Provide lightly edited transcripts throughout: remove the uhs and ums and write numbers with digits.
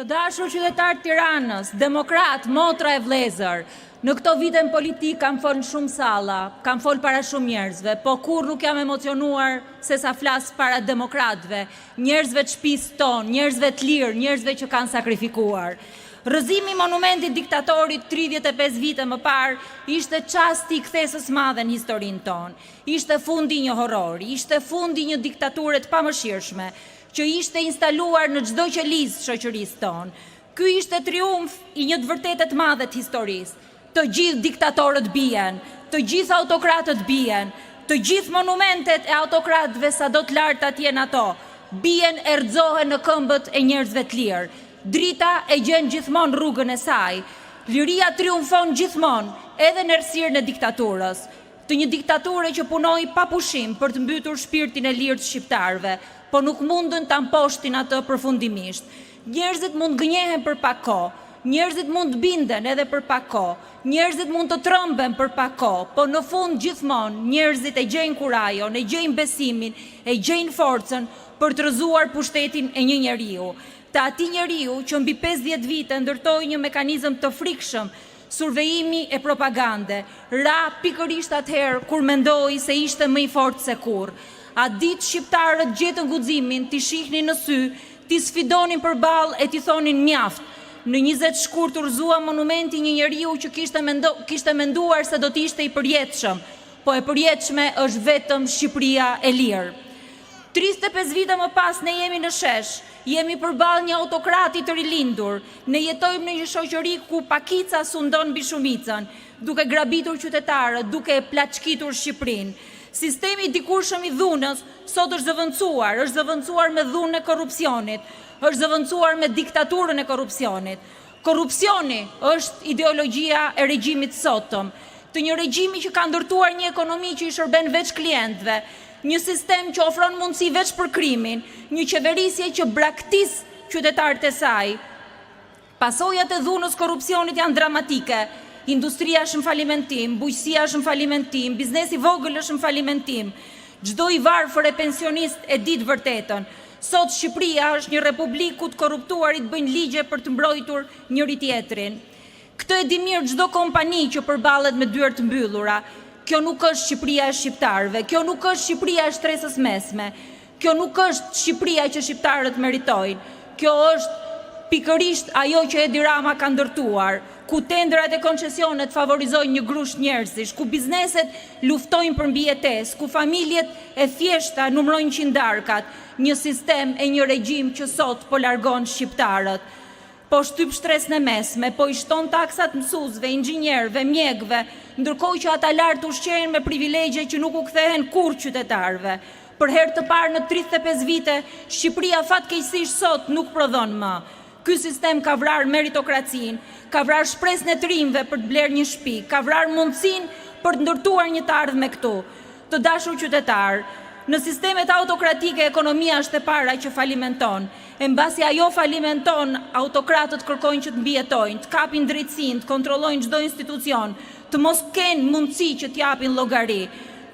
Të dashur qytetar Tiranës, demokrat, motra e vlezër, në këto vite në politik kam folë në shumë salla, kam folë para shumë njerëzve, po kur nuk jam emocionuar se sa flasë para demokratve, njerëzve të shtëpisë tonë, njerëzve të lirë, njerëzve që kanë sakrifikuar. Rëzimi monumentit diktatorit 35 vite më parë ishte qasti i kthesës madhe në historinë tonë. Ishte fundi një horori, ishte fundi një diktature të pamëshirshme, që ishte instaluar në çdo qelizë shoqërisë tonë. Ky ishte triumf i një të vërtetë madhe të historisë. Të gjithë diktatorët bien, të gjithë autokratët bien, të gjithë monumentet e autokratëve sa do të larta të jenë ato, bien e rrëzohen në këmbët e njerëzve të lirë. Drita e gjen gjithmonë rrugën e saj. Liria triumfon gjithmonë, edhe në errësirën e diktaturës. Të një diktature që punoi pa pushim për të mbytur shpirtin e lirë të shqiptarëve, po nuk mundën ta mposhtin atë përfundimisht. Njerëzit mund gënjehen për pak kohë, njerëzit mund të binden edhe për pak kohë, njerëzit mund të trëmben për pak kohë, po në fund gjithmonë njerëzit e gjejnë kurajon, e gjejnë besimin, e gjejnë forcën për të rrëzuar pushtetin e një njeriu. Të atij njeriu që mbi 50 vite ndërtoi një mekanizëm të frikshëm, survejimi e propagande, ra pikërisht atëherë kur mendoi se ishte më i fortë se kurrë. A ditë shqiptarët gjetën guximin, t'i shihnin në sy, t'i sfidonin përballë e t'i thonin mjaft. Në 20 shkurt u rrëzua monumenti një njeriu që kishte menduar se do t'ishte i përjetshëm, po e përjetshme është vetëm Shqipëria e lirë. 35 vite më pas ne jemi në shesh, jemi përballë një autokrati të rilindur, ne jetojmë në një shoqëri ku pakica sundon mbi shumicën, duke grabitur qytetarët, duke plaçkitur Shqipërinë. Sistemi dikurshëm i dhunës sot është zëvendësuar me dhunën e korrupsionit, është zëvendësuar me diktaturën e korrupsionit. Korrupsioni është ideologjia e regjimit sotëm, të një regjimi që ka ndërtuar një ekonomi që i shërben veç klientëve, një sistem që ofron mundësi veç për krimin, një qeverisje që braktis qytetarët e saj. Pasojat e dhunës korrupsionit janë dramatike. Industria është në falimentim, bujqësia është në falimentim, biznesi vogël është në falimentim. Çdo i varfër e pensionist e di të vërtetën. Sot Shqipëria është një republikë ku të korruptuarit bëjnë ligje për të mbrojtur njëri tjetrin. Këtë e di mirë çdo kompani që përballet me dyert të mbyllura. Kjo nuk është Shqipëria e shqiptarëve, kjo nuk është Shqipëria e shtresës mesme, kjo nuk është Shqipëria që shqiptarët meritojnë. Kjo është pikërisht ajo që Edi Rama ka ndërtuar, ku tendrat e koncesionet favorizojnë një grush njerëzish, ku bizneset luftojnë për mbijetesë, ku familjet e thjeshta numrojnë qindarkat, një sistem e një regjim që sot po largon shqiptarët. Po shtyp shtresën e mesme, po i shton taksat mësuesve, inxhinierëve, mjekëve, ndërkohë që ata lart ushqehen me privilegje që nuk u kthehen kurrë qytetarëve. Për herë të parë në 35 vite, Shqipëria fatkeqësisht sot nuk prodhon më. Ky sistem ka vrarë meritokracinë, ka vrarë shpresën e të rinjve për të blerë një shtëpi, ka vrarë mundësinë për të ndërtuar një të ardhme këtu. Të dashur qytetar, në sistemet autokratike ekonomia është e para që falimenton. E mbasi ajo falimenton, autokratët kërkojnë që të mbijetojnë, të kapin drejtësinë, të kontrollojnë çdo institucion, të mos kenë mundësi që t'japin llogari.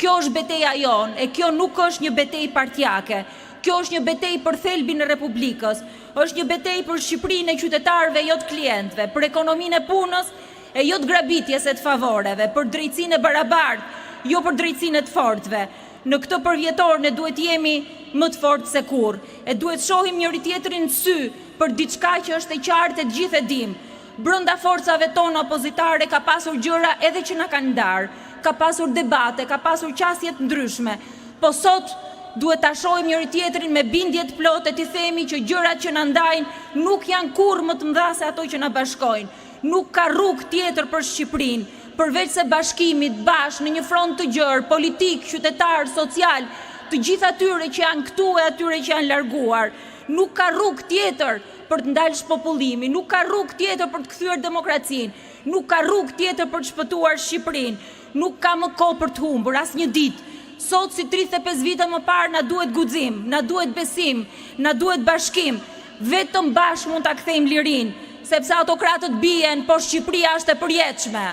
Kjo është betejë jonë, e kjo nuk është një betejë partijake. Kjo është një betejë për thelbin e Republikës, është një betejë për Shqipërinë e qytetarëve, jo të klientëve, për ekonominë e punës e jo të grabitjes e të favoreve, për drejtësinë e barabartë, jo për drejtësinë e të fortëve. Në këtë përvjetor ne duhet jemi më të fortë se kurrë, e duhet shohim njëri tjetrin në sy për diçka që është e qartë e të gjithë e dim. Brenda forcave tona opozitare ka pasur gjëra edhe që na kanë ndarë, ka pasur debate, ka pasur qasje të ndryshme, po sot duhet ta shohim njëri tjetrin me bindje të plotë e t'i themi që gjërat që na ndajnë nuk janë kurrë më të mëdha se ato që na bashkojnë. Nuk ka rrugë tjetër për Shqipërinë, përveç se bashkimit bashkë në një front të gjerë, politik, qytetar, social, të gjithë atyre që janë këtu e atyre që janë larguar. Nuk ka rrugë tjetër për të ndalë shpopullimi, nuk ka rrugë tjetër për të kthyer demokracinë, nuk ka rrugë tjetër për të shpëtuar Shqipërinë, nuk ka më kohë për të humbur asnjë ditë. Sot si 35 vite më parë na duhet guxim, na duhet besim, na duhet bashkim. Vetëm bashkë mund ta kthejmë lirinë, sepse autokratët bien, po Shqipëria është e përjetshme.